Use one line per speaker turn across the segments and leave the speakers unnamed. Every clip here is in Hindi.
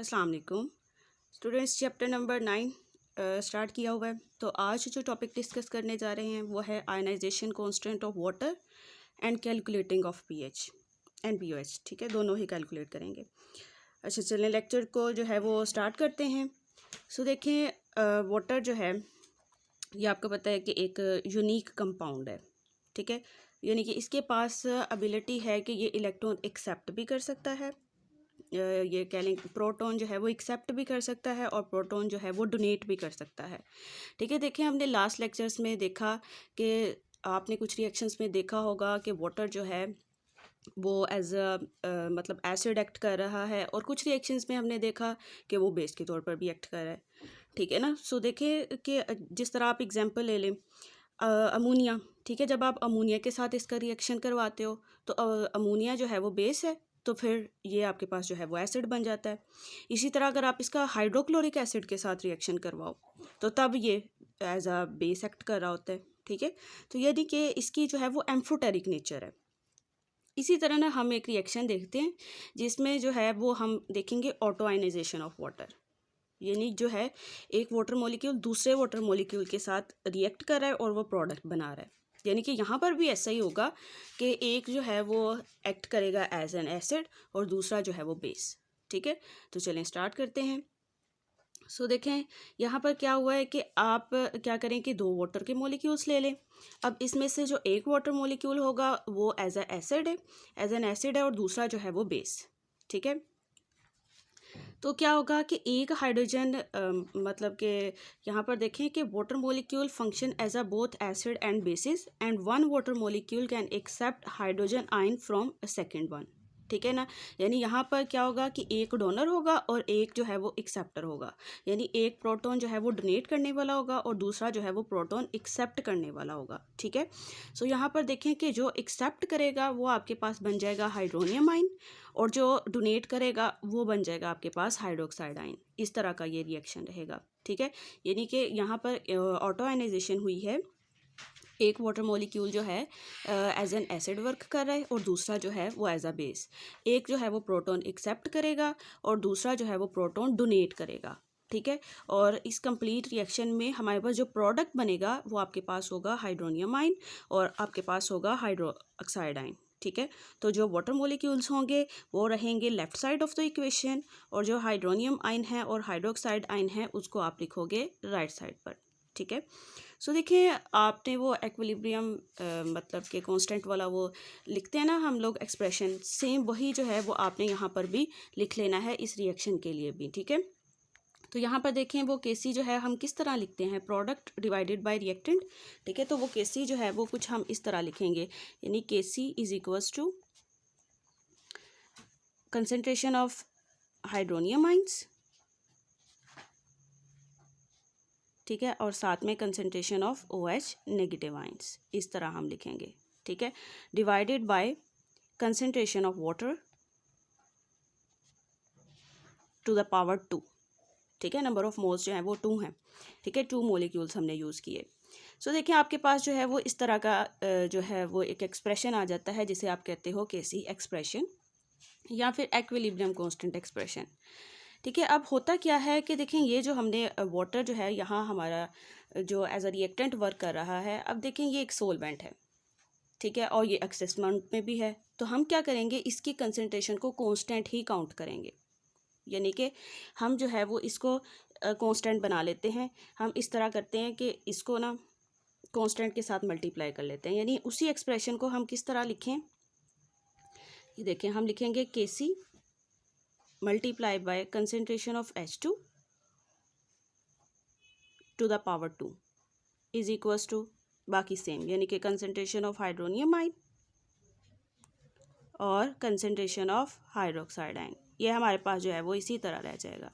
अस्सलाम वालेकुम स्टूडेंट्स। चैप्टर नंबर 9 स्टार्ट किया हुआ है। तो आज जो टॉपिक डिस्कस करने जा रहे हैं वो है ionisation constant of water and calculating of pH and pOH. ठीक है, दोनों ही कैलकुलेट करेंगे। अच्छा चलें, लेक्चर को जो है वो स्टार्ट करते हैं। सो देखें, वाटर जो है ये आपको पता है कि एक यूनिक कंपाउंड है। ठीक है, यानी कि इसके पास एबिलिटी है कि ये इलेक्ट्रॉन एक्सेप्ट भी कर सकता है, ये कह लें प्रोटॉन जो है वो एक्सेप्ट भी कर सकता है और प्रोटॉन जो है वो डोनेट भी कर सकता है। ठीक है, देखें हमने लास्ट लेक्चर्स में देखा कि आपने कुछ रिएक्शंस में देखा होगा कि वाटर जो है वो एज मतलब एसिड एक्ट कर रहा है, और कुछ रिएक्शंस में हमने देखा कि वो बेस के तौर पर भी एक्ट कर रहा है। ठीक है ना। सो देखें कि जिस तरह आप एग्जांपल ले लें अमोनिया। ठीक है, जब आप अमोनिया के साथ इसका रिएक्शन करवाते हो तो अमोनिया जो है वो बेस है, तो फिर ये आपके पास जो है वो एसिड बन जाता है। इसी तरह अगर आप इसका हाइड्रोक्लोरिक एसिड के साथ रिएक्शन करवाओ तो तब ये एज अ बेस एक्ट कर रहा होता है। ठीक है, तो यानी कि इसकी जो है वो एम्फोटेरिक नेचर है। इसी तरह ना हम एक रिएक्शन देखते हैं जिसमें जो है वो हम देखेंगे ऑटो आयनाइजेशन ऑफ वाटर, यानी जो है एक वाटर मॉलिक्यूल दूसरे वाटर मॉलिक्यूल के साथ रिएक्ट कर रहा है और वो प्रोडक्ट बना रहा है। यानी कि यहाँ पर भी ऐसा ही होगा कि एक जो है वो एक्ट करेगा एज एन एसिड और दूसरा जो है वो बेस। ठीक है, तो चलें स्टार्ट करते हैं। सो देखें यहाँ पर क्या हुआ है कि आप क्या करें कि दो वाटर के मॉलिक्यूल्स ले लें। अब इसमें से जो एक वाटर मॉलिक्यूल होगा वो एज ए एसिड है, एज एन एसिड है, और दूसरा जो है वो बेस। ठीक है, तो क्या होगा कि एक हाइड्रोजन मतलब कि यहाँ पर देखें कि water molecule function as a both acid and basis and one water molecule can accept hydrogen ion from a second one. ठीक है ना, यानी यहाँ पर क्या होगा कि एक डोनर होगा और एक जो है वो एक्सेप्टर होगा। यानी एक प्रोटॉन जो है वो डोनेट करने वाला होगा और दूसरा जो है वो प्रोटॉन एक्सेप्ट करने वाला होगा। ठीक है, सो यहाँ पर देखें कि जो एक्सेप्ट करेगा वो आपके पास बन जाएगा हाइड्रोनियम आयन, और जो डोनेट करेगा वो बन जाएगा आपके पास हाइड्रोक्साइड आयन। इस तरह का ये रिएक्शन रहेगा। ठीक है, यानी कि यहाँ पर ऑटो आयनाइजेशन हुई है। एक वाटर मॉलिक्यूल जो है एज एन एसिड वर्क कर रहा है और दूसरा जो है वो एज अ बेस। एक जो है वो प्रोटॉन एक्सेप्ट करेगा और दूसरा जो है वो प्रोटॉन डोनेट करेगा। ठीक है, और इस कंप्लीट रिएक्शन में हमारे पास जो प्रोडक्ट बनेगा वो आपके पास होगा हाइड्रोनियम आयन और आपके पास होगा हाइड्रोक्साइड आयन। ठीक है, तो जो वाटर मॉलिक्यूल्स होंगे वो रहेंगे left side of the equation, और जो हाइड्रोनियम आयन है और हाइड्रोक्साइड आयन है उसको आप लिखोगे राइट साइड पर। ठीक है, सो देखिए आपने वो एक्विलिब्रियम मतलब कि कांस्टेंट वाला वो लिखते हैं ना हम लोग एक्सप्रेशन, सेम वही जो है वो आपने यहाँ पर भी लिख लेना है इस रिएक्शन के लिए भी। ठीक है, तो यहाँ पर देखें वो केसी जो है हम किस तरह लिखते हैं, प्रोडक्ट डिवाइडेड बाय रिएक्टेंट। ठीक है, तो वो केसी जो है वो कुछ हम इस तरह लिखेंगे, यानी KC is equals to concentration of hydronium ions. ठीक है, और साथ में concentration of OH negative ions, इस तरह हम लिखेंगे। ठीक है, divided by concentration of water to the power 2। ठीक है, नंबर ऑफ मोल्स जो है वो 2 हैं। ठीक है, 2 मॉलिक्यूल्स हमने यूज़ किए। सो देखिए आपके पास जो है वो इस तरह का जो है वो एक एक्सप्रेशन आ जाता है जिसे आप कहते हो केसी एक्सप्रेशन या फिर एक्विलिब्रियम कांस्टेंट एक्सप्रेशन। ठीक है, अब होता क्या है कि देखें ये जो हमने वाटर जो है यहाँ हमारा जो एज अ रिएक्टेंट वर्क कर रहा है, अब देखें ये एक सोलवेंट है। ठीक है, और ये एक्सेसमेंट में भी है, तो हम क्या करेंगे इसकी कंसंट्रेशन को कांस्टेंट ही काउंट करेंगे। यानी कि हम जो है वो इसको कांस्टेंट बना लेते हैं। हम इस तरह करते हैं कि इसको ना कांस्टेंट के साथ मल्टीप्लाई कर लेते हैं, यानी उसी एक्सप्रेशन को हम किस तरह लिखें, ये देखें हम लिखेंगे KC multiply by concentration of H2 to the power 2 is equals to बाकी सेम, यानी कि कंसंट्रेशन ऑफ हाइड्रोनियम आयन और कंसंट्रेशन ऑफ हाइड्रोक्साइड आयन, ये हमारे पास जो है वो इसी तरह रह जाएगा।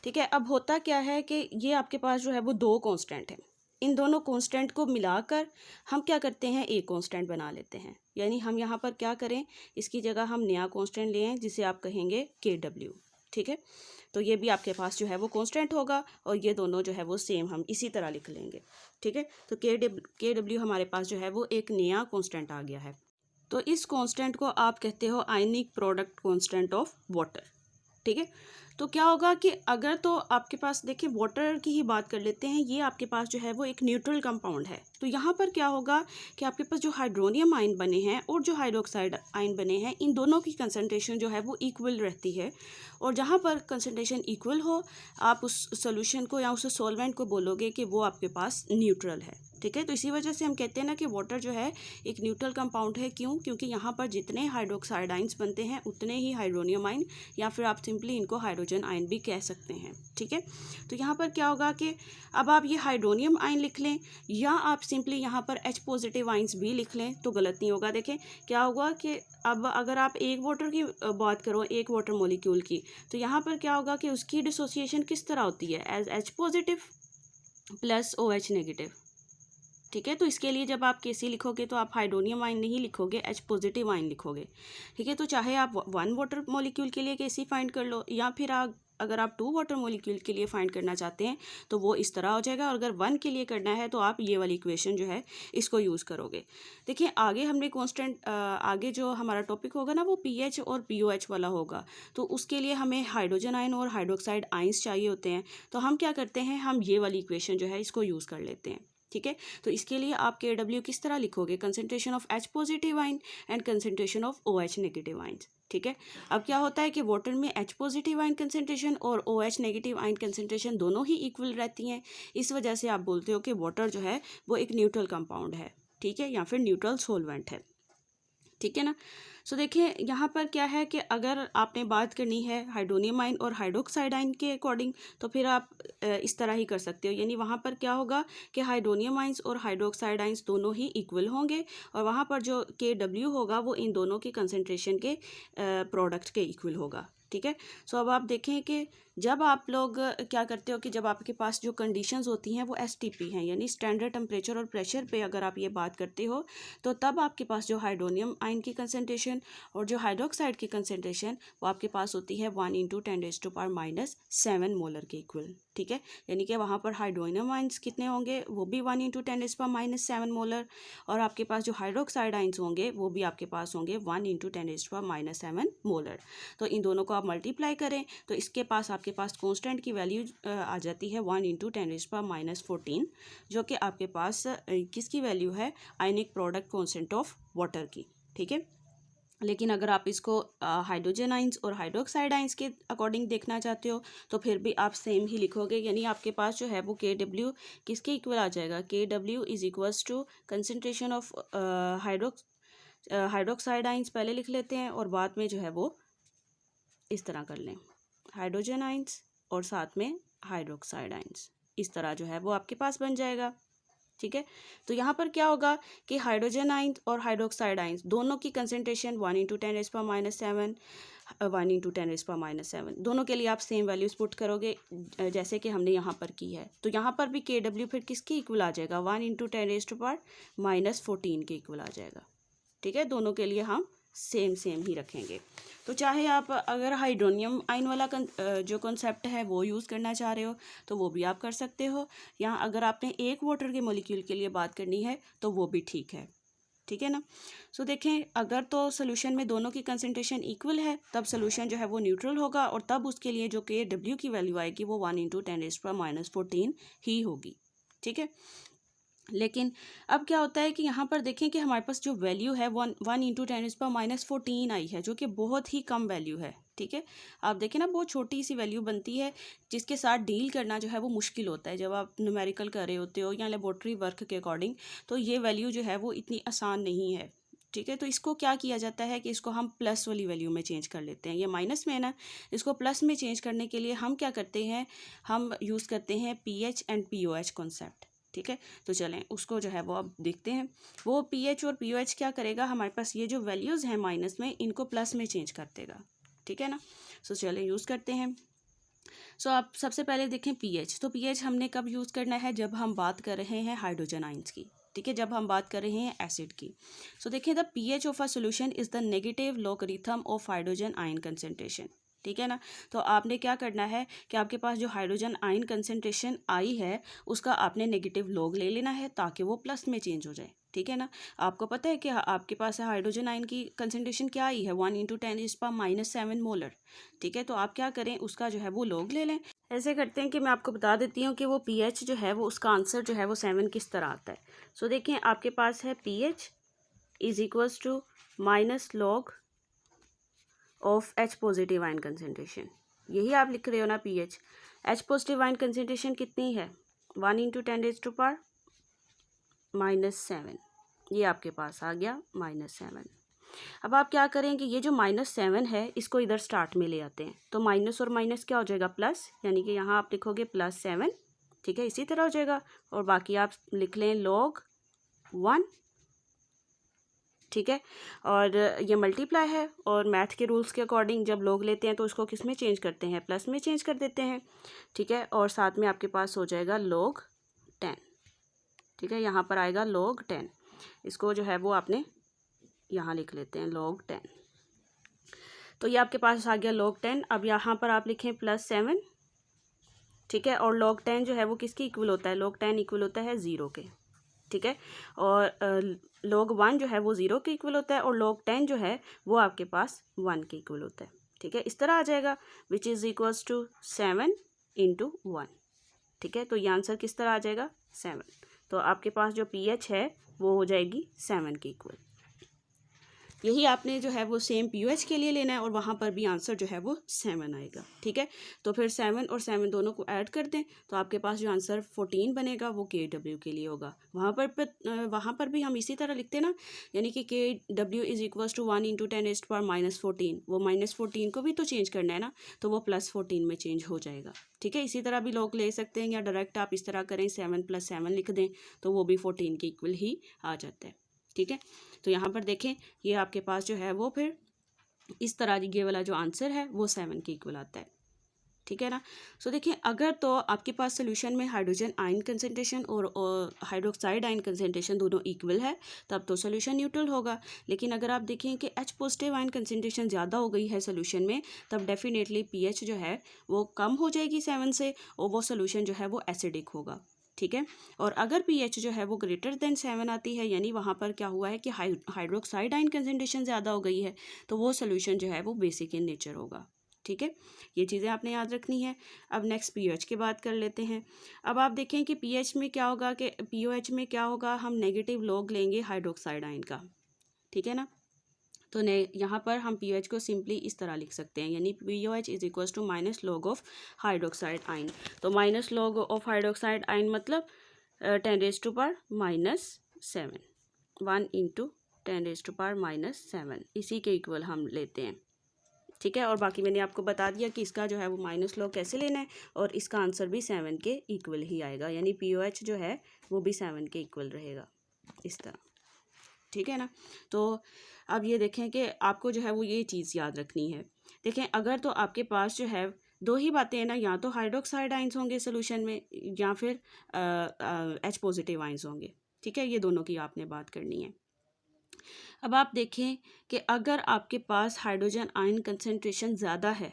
ठीक है, अब होता क्या है कि ये आपके पास जो है वो दो कांस्टेंट हैं, इन दोनों कांस्टेंट को मिलाकर हम क्या करते हैं एक कांस्टेंट बना लेते हैं। यानी हम यहाँ पर क्या करें, इसकी जगह हम नया कांस्टेंट लें जिसे आप कहेंगे KW। ठीक है, तो ये भी आपके पास जो है वो कांस्टेंट होगा और ये दोनों जो है वो सेम हम इसी तरह लिख लेंगे। ठीक है, तो KW हमारे पास जो है वो एक नया कांस्टेंट आ गया है। तो इस कांस्टेंट को आप कहते हो ionic product constant of water. ठीक है, तो क्या होगा कि अगर तो आपके पास देखिए वाटर की ही बात कर लेते हैं, ये आपके पास जो है वो एक न्यूट्रल कंपाउंड है। तो यहाँ पर क्या होगा कि आपके पास जो हाइड्रोनियम आयन बने हैं और जो हाइड्रोक्साइड आयन बने हैं, इन दोनों की कंसंट्रेशन जो है वो इक्वल रहती है। और जहाँ पर कंसंट्रेशन इक्वल हो, आप उस सोल्यूशन को या उस सॉल्वेंट को बोलोगे कि वो आपके पास न्यूट्रल है। ठीक है, तो इसी वजह से हम कहते हैं ना कि वाटर जो है एक न्यूट्रल कंपाउंड है। क्यों? क्योंकि यहाँ पर जितने हाइड्रोक्साइड आयन्स बनते हैं उतने ही हाइड्रोनियम आयन, या फिर आप सिंपली इनको हाइड्रोजन आयन भी कह सकते हैं। ठीक है, तो यहाँ पर क्या होगा कि अब आप ये हाइड्रोनियम आयन लिख लें या आप सिंपली यहाँ पर H पॉजिटिव आयन्स भी लिख लें तो गलत नहीं होगा। देखें क्या होगा कि अब अगर आप एक वाटर की बात करो, एक वाटर मॉलिक्यूल की, तो यहाँ पर क्या होगा कि उसकी डिसोसिएशन किस तरह होती है? As H positive plus OH negative. ठीक है, तो इसके लिए जब आप KC लिखोगे तो आप हाइड्रोनियम आयन नहीं लिखोगे, H पॉजिटिव आयन लिखोगे। ठीक है, तो चाहे आप 1 वाटर मॉलिक्यूल के लिए KC फाइंड कर लो, या फिर अगर आप 2 वाटर मॉलिक्यूल के लिए फाइंड करना चाहते हैं तो वो इस तरह हो जाएगा। और अगर 1 के लिए करना है तो आप ये वाली इक्वेशन जो है इसको यूज़ करोगे। देखिए आगे हमने कॉन्स्टेंट आगे जो हमारा टॉपिक होगा ना वो pH और POH वाला होगा। तो उसके लिए हमें हाइड्रोजन आयन और हाइड्रोक्साइड आयन्स चाहिए होते हैं। तो हम क्या करते हैं, हम ये वाली इक्वेशन जो है इसको यूज़ कर लेते हैं। ठीक है, तो इसके लिए आप KW किस तरह लिखोगे? Concentration of H positive ion and concentration of OH negative ions. ठीक है, अब क्या होता है कि वाटर में H पॉजिटिव आयन कंसंट्रेशन और OH नेगेटिव आयन कंसंट्रेशन दोनों ही इक्वल रहती हैं। इस वजह से आप बोलते हो कि वाटर जो है वो एक न्यूट्रल कंपाउंड है। ठीक है, या फिर न्यूट्रल सॉल्वेंट है। ठीक है ना। सो देखिए यहाँ पर क्या है कि अगर आपने बात करनी है हाइड्रोनियम आयन और हाइड्रोक्साइड आयन के अकॉर्डिंग, तो फिर आप इस तरह ही कर सकते हो। यानी वहाँ पर क्या होगा कि हाइड्रोनियम आयन्स और हाइड्रोक्साइड आयन्स दोनों ही इक्वल होंगे, और वहाँ पर जो KW होगा वो इन दोनों की कंसंट्रेशन के प्रोडक्ट के इक्वल होगा। ठीक है, सो अब आप देखें कि जब आप लोग क्या करते हो कि जब आपके पास जो कंडीशंस होती हैं वो STP हैं, यानी स्टैंडर्ड टेम्परेचर और प्रेशर पे अगर आप ये बात करते हो, तो तब आपके पास जो हाइड्रोनियम आयन की कंसंट्रेशन और जो हाइड्रोक्साइड की कंसंट्रेशन वो आपके पास होती है 1 × 10⁻⁷ मोलर के इक्वल। ठीक है, यानी कि वहाँ पर हाइड्रोनियम आयन्स कितने होंगे? वो भी 1 × 10⁻⁷ मोलर, और आपके पास जो हाइड्रोक्साइड आयन्स होंगे वो भी आपके पास होंगे 1 × 10⁻⁷ मोलर। तो इन दोनों को आप मल्टीप्लाई करें तो इसके पास आपके पास कांस्टेंट की वैल्यू आ जाती है 1 × 10⁻14, जो कि आपके पास किसकी वैल्यू है? Ionic product constant of water की। ठीक है, लेकिन अगर आप इसको हाइड्रोजन आयन्स और हाइड्रोक्साइड आयन्स के अकॉर्डिंग देखना चाहते हो तो फिर भी आप सेम ही लिखोगे। यानी आपके पास जो है वो KW किसके इक्वल आ जाएगा? KW is equals to concentration of hydroxide ions पहले लिख लेते हैं और बाद में जो है वो इस तरह कर लें, हाइड्रोजन आयन्स और साथ में हाइड्रोक्साइड आयन्स, इस तरह जो है वो आपके पास बन जाएगा। ठीक है, तो यहाँ पर क्या होगा कि हाइड्रोजन आयन और हाइड्रोक्साइड आयन्स दोनों की कंसंट्रेशन 1 × 10⁻⁷, 1 × 10⁻⁷, दोनों के लिए आप सेम वैल्यूज पुट करोगे जैसे कि हमने यहाँ पर की है। तो यहाँ पर भी KW फिर किसके इक्वल आ जाएगा? 1 × 10⁻⁻14 के इक्वल आ जाएगा। ठीक है, दोनों के लिए हम सेम ही रखेंगे। तो चाहे आप अगर हाइड्रोनियम आयन वाला जो कॉन्सेप्ट है वो यूज़ करना चाह रहे हो तो वो भी आप कर सकते हो, या अगर आपने एक वाटर के मॉलिक्यूल के लिए बात करनी है तो वो भी ठीक है। ठीक है ना। सो देखें अगर तो सोल्यूशन में दोनों की कंसंट्रेशन इक्वल है तब सोल्यूशन जो है वो न्यूट्रल होगा, और तब उसके लिए जो KW की वैल्यू आएगी वो 1 × 10⁻⁻14 ही होगी। ठीक है, लेकिन अब क्या होता है कि यहाँ पर देखें कि हमारे पास जो वैल्यू है 1 × 10⁻⁻14 आई है, जो कि बहुत ही कम वैल्यू है। ठीक है, आप देखें ना बहुत छोटी सी वैल्यू बनती है जिसके साथ डील करना जो है वो मुश्किल होता है जब आप न्यूमेरिकल कर रहे होते हो या लेबोरेटरी वर्क के अकॉर्डिंग। तो ये वैल्यू जो है वो इतनी आसान नहीं है। ठीक है, तो इसको क्या किया जाता है कि इसको हम प्लस वाली वैल्यू में चेंज कर लेते हैं। ये माइनस में है ना, इसको प्लस में चेंज करने के लिए हम क्या करते हैं, हम यूज़ करते हैं PH एंड POH कॉन्सेप्ट। ठीक है, तो चलें उसको जो है वो अब देखते हैं। वो PH और POH क्या करेगा, हमारे पास ये जो वैल्यूज़ हैं माइनस में इनको प्लस में चेंज कर देगा। ठीक है ना, सो चलें यूज़ करते हैं। सो आप सबसे पहले देखें PH। तो PH हमने कब यूज़ करना है? जब हम बात कर रहे हैं हाइड्रोजन आयन्स की। ठीक है, जब हम बात कर रहे हैं एसिड की। सो देखिए the PH of a solution is the negative logarithm of hydrogen ion concentration. ठीक है ना, तो आपने क्या करना है कि आपके पास जो हाइड्रोजन आयन कंसंट्रेशन आई है उसका आपने नेगेटिव लॉग ले लेना है ताकि वो प्लस में चेंज हो जाए। ठीक है ना। आपको पता है कि आपके पास हाइड्रोजन आयन की कंसंट्रेशन क्या आई है, 1 × 10⁻⁷ मोलर। ठीक है, तो आप क्या करें, उसका जो है वो लॉग ले लें। ऐसे करते हैं कि मैं आपको बता देती हूँ कि वो pH जो है वो उसका आंसर जो है वो 7 किस तरह आता है। सो देखें, आपके पास है pH = -log of H positive ion concentration. यही आप लिख रहे हो ना pH। H positive ion concentration कितनी है, 1 × 10⁻⁷ ये आपके पास आ गया -7। अब आप क्या करेंगे, ये जो -7 है इसको इधर स्टार्ट में ले आते हैं, तो माइनस और माइनस क्या हो जाएगा, प्लस, यानी कि यहाँ आप लिखोगे +7। ठीक है, इसी तरह हो जाएगा। और बाकी आप लिख लें log 1। ठीक है, और ये मल्टीप्लाई है, और मैथ के रूल्स के अकॉर्डिंग जब लोग लेते हैं तो उसको किस में चेंज करते हैं, प्लस में चेंज कर देते हैं। ठीक है, और साथ में आपके पास हो जाएगा log 10। ठीक है, यहाँ पर आएगा log 10, इसको जो है वो आपने यहाँ लिख लेते हैं log 10। तो ये आपके पास आ गया log 10। अब यहाँ पर आप लिखें +7। ठीक है, और log 10 जो है वो किसकी इक्वल होता है, log 10 इक्वल होता है 0 के। ठीक है, और log 1 जो है वो 0 के इक्वल होता है, और log 10 जो है वो आपके पास 1 के इक्वल होता है। ठीक है, इस तरह आ जाएगा, विच इज़ इक्वल्स टू 7 × 1। ठीक है, तो ये आंसर किस तरह आ जाएगा, 7। तो आपके पास जो pH है वो हो जाएगी 7 के इक्वल। यही आपने जो है वो सेम pH के लिए लेना है, और वहाँ पर भी आंसर जो है वो 7 आएगा। ठीक है, तो फिर 7 और 7 दोनों को ऐड कर दें, तो आपके पास जो आंसर 14 बनेगा वो KW के लिए होगा। वहाँ पर भी हम इसी तरह लिखते हैं ना, यानी कि KW = 1 × 10⁻⁻14। वो -14 को भी तो चेंज करना है ना, तो वो +14 में चेंज हो जाएगा। ठीक है, इसी तरह भी लोग ले सकते हैं, या डायरेक्ट आप इस तरह करें 7 + 7 लिख दें, तो वो भी 14 के इक्वल ही आ जाता है। ठीक है, तो यहाँ पर देखें, ये आपके पास जो है वो फिर इस तरह ये वाला जो आंसर है वो 7 के इक्वल आता है। ठीक है ना। सो देखिए, अगर तो आपके पास सोल्यूशन में हाइड्रोजन आयन कंसंट्रेशन और हाइड्रोक्साइड आयन कंसंट्रेशन दोनों इक्वल है, तब तो सोल्यूशन न्यूट्रल होगा। लेकिन अगर आप देखें कि H पॉजिटिव आयन कंसंट्रेशन ज़्यादा हो गई है सोल्यूशन में, तब डेफिनेटली pH जो है वो कम हो जाएगी 7 से, और वो सोल्यूशन जो है वो एसिडिक होगा। ठीक है, और अगर pH जो है वो >7 आती है, यानी वहाँ पर क्या हुआ है कि हाइड्रोक्साइड आयन कंसंट्रेशन ज़्यादा हो गई है, तो वो सोल्यूशन जो है वो बेसिक इन नेचर होगा। ठीक है, ये चीज़ें आपने याद रखनी है। अब नेक्स्ट pH की बात कर लेते हैं। अब आप देखें कि pH में क्या होगा, कि pOH में क्या होगा, हम नेगेटिव लॉग लेंगे हाइड्रोक्साइड आयन का। ठीक है ना, तो यहाँ पर हम pOH को सिंपली इस तरह लिख सकते हैं, यानी pOH = -log of hydroxide ion. तो -log ऑफ हाइड्रोक्साइड आयन मतलब 10⁻⁻7, 1 × 10⁻⁻7, इसी के इक्वल हम लेते हैं। ठीक है, और बाकी मैंने आपको बता दिया कि इसका जो है वो -log कैसे लेना है, और इसका आंसर भी 7 के इक्वल ही आएगा, यानी pOH जो है वो भी 7 के इक्वल रहेगा, इस तरह। ठीक है ना, तो अब ये देखें कि आपको जो है वो ये चीज़ याद रखनी है। देखें, अगर तो आपके पास जो है दो ही बातें हैं ना, या तो हाइड्रोक्साइड आयंस होंगे सोल्यूशन में, या फिर H पॉजिटिव आयंस होंगे। ठीक है, ये दोनों की आपने बात करनी है। अब आप देखें कि अगर आपके पास हाइड्रोजन आयन कंसंट्रेशन ज़्यादा है,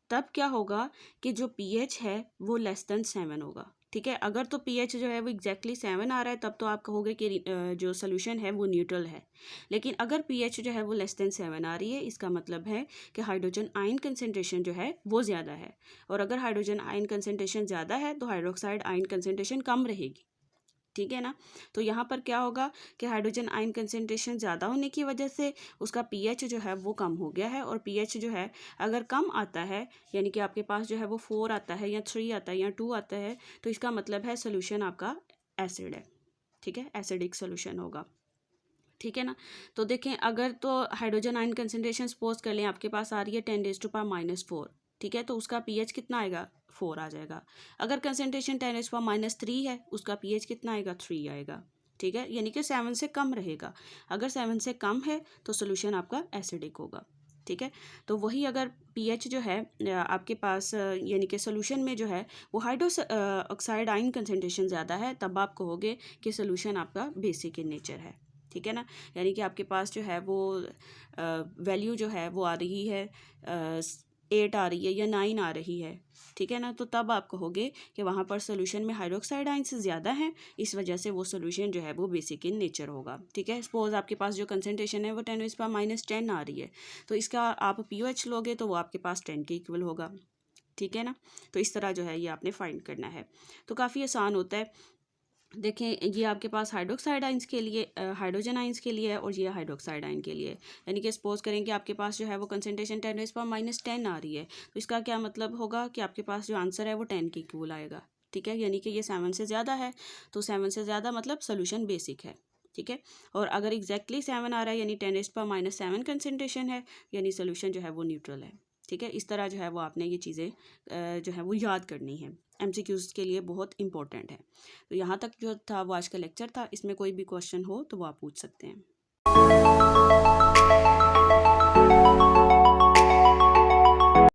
तब क्या होगा कि जो pH है वो <7 होगा। ठीक है, अगर तो pH जो है वो एग्जैक्टली 7 आ रहा है, तब तो आप कहोगे कि जो सोल्यूशन है वो न्यूट्रल है। लेकिन अगर pH जो है वो <7 आ रही है, इसका मतलब है कि हाइड्रोजन आयन कंसंट्रेशन जो है वो ज़्यादा है, और अगर हाइड्रोजन आयन कंसंट्रेशन ज़्यादा है तो हाइड्रोक्साइड आयन कंसंट्रेशन कम रहेगी। ठीक है ना, तो यहाँ पर क्या होगा कि हाइड्रोजन आयन कंसंट्रेशन ज़्यादा होने की वजह से उसका pH जो है वो कम हो गया है, और pH जो है अगर कम आता है, यानी कि आपके पास जो है वो 4 आता है, या 3 आता है, या 2 आता है, तो इसका मतलब है सोल्यूशन आपका एसिड है। ठीक है, एसिडिक सोल्यूशन होगा। ठीक है ना, तो देखें, अगर तो हाइड्रोजन आयन कंसंट्रेशन सपोज कर लें आपके पास आ रही है 10⁻⁻4। ठीक है, तो उसका pH कितना आएगा, 4 आ जाएगा। अगर कंसंट्रेशन 10⁻³ है, उसका pH कितना आएगा, 3 आएगा। ठीक है, यानी कि 7 से कम रहेगा। अगर 7 से कम है तो सोल्यूशन आपका एसिडिक होगा। ठीक है, तो वही अगर pH जो है आपके पास यानी कि सोल्यूशन में जो है वो ऑक्साइड आयन कंसंट्रेशन ज़्यादा है, तब आप कहोगे कि सोल्यूशन आपका बेसिक इन नेचर है। ठीक है ना, यानी कि आपके पास जो है वो वैल्यू जो है वो आ रही है 8 आ रही है या 9 आ रही है, ठीक है ना, तो तब आप कहोगे कि वहाँ पर सोल्यूशन में हाइड्रोक्साइड आयंस ज़्यादा हैं, इस वजह से वो सोल्यूशन जो है वो बेसिक इन नेचर होगा, ठीक है। सपोज आपके पास जो कंसनट्रेशन है वो 10⁻⁻10 आ रही है, तो इसका आप pOH लोगे तो वो आपके पास 10 के इक्वल होगा, ठीक है ना। तो इस तरह जो है ये आपने फाइंड करना है, तो काफ़ी आसान होता है। देखें, ये आपके पास हाइड्रोक्साइड आयंस के लिए हाइड्रोजन आयंस के लिए है और ये हाइड्रोक्साइड आयन के लिए, यानी कि सपोज करें कि आपके पास जो है वो कंसनट्रेशन 10⁻⁻10 आ रही है, तो इसका क्या मतलब होगा कि आपके पास जो आंसर है वो 10 के इक्वल आएगा, ठीक है, यानी कि ये 7 से ज़्यादा है, तो 7 से ज़्यादा मतलब सोल्यूशन बेसिक है, ठीक है। और अगर एग्जैक्टली 7 आ रहा है यानी 10⁻⁻7 कंसनट्रेशन है, यानी सोल्यूशन जो है वो न्यूट्रल है, ठीक है। इस तरह जो है वो आपने ये चीज़ें जो है वो याद करनी है, MCQs के लिए बहुत इंपॉर्टेंट है। तो यहाँ तक जो था वो आज का लेक्चर था, इसमें कोई भी क्वेश्चन हो तो वो आप पूछ सकते हैं।